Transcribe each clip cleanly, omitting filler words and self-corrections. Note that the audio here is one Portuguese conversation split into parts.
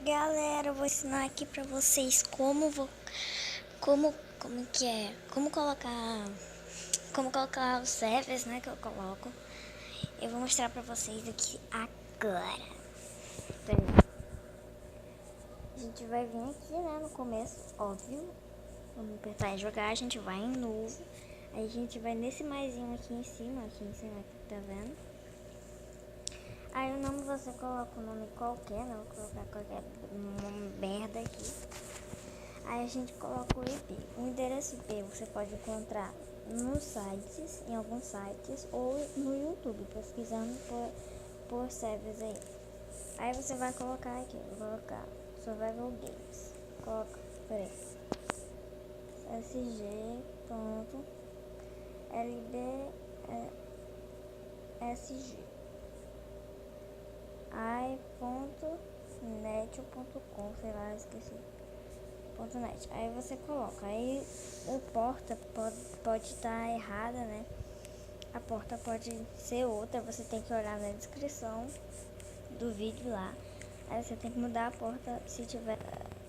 Galera, eu vou ensinar aqui pra vocês como colocar os servers, né, que eu coloco. Eu vou mostrar pra vocês aqui agora. A gente vai vir aqui, né, no começo, óbvio. Vamos apertar em jogar, a gente vai em novo. Aí a gente vai nesse maisinho aqui em cima, tá vendo? Aí o nome você coloca um nome qualquer, né? Vou colocar qualquer merda aqui. Aí a gente coloca o IP. O endereço IP você pode encontrar nos sites, em alguns sites, ou no YouTube, pesquisando por servers aí. Aí você vai colocar aqui, vou colocar Survival Games. Coloca, peraí. sg.lbsg i.net.com, sei lá, esqueci. .net. Aí você coloca, aí o porta pode estar errada, né? A porta pode ser outra, você tem que olhar na descrição do vídeo lá. Aí você tem que mudar a porta se tiver.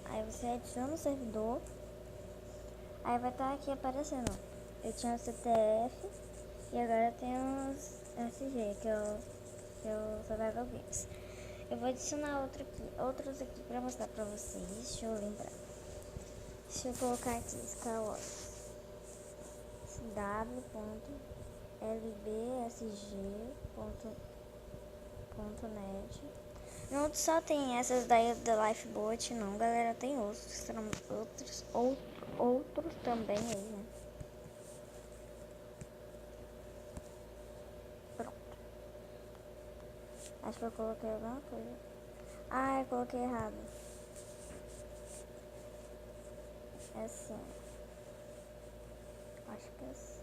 Aí você adiciona o servidor. Aí vai estar aqui aparecendo. Eu tinha o CTF e agora eu tenho os SG, que é o Survival Games. Eu vou adicionar outros aqui pra mostrar pra vocês. Deixa eu lembrar. Deixa eu colocar aqui Star Wars w.lbsg.net. Não só tem essas daí da Lifeboat, não, galera, tem outros também aí, né? Pronto. Acho que eu coloquei alguma coisa. Ah, eu coloquei errado. É assim. Acho que é assim.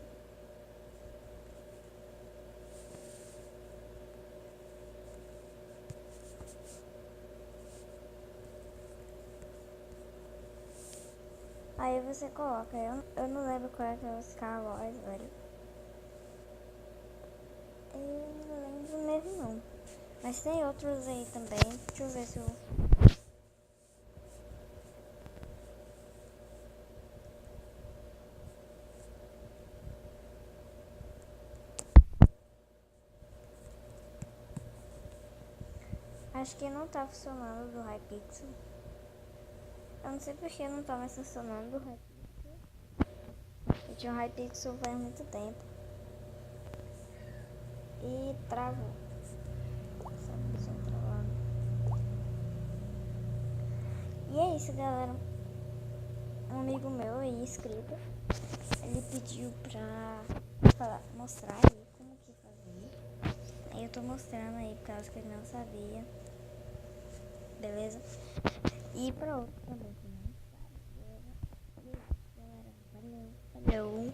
Aí você coloca, eu não lembro qual é que é o Star Wars, velho. Eu não lembro mesmo não. Mas tem outros aí também. Deixa eu ver se eu... Acho que não tá funcionando do Hypixel. Eu não sei porque não tá mais funcionando do Hypixel. Eu tinha um Hypixel faz muito tempo. E travou. E é isso, galera. Um amigo meu aí, inscrito, ele pediu pra mostrar aí como que fazia. Aí eu tô mostrando aí, por causa que ele não sabia. Beleza? E pra outro também que não sabe, beleza? E é isso, galera. Valeu.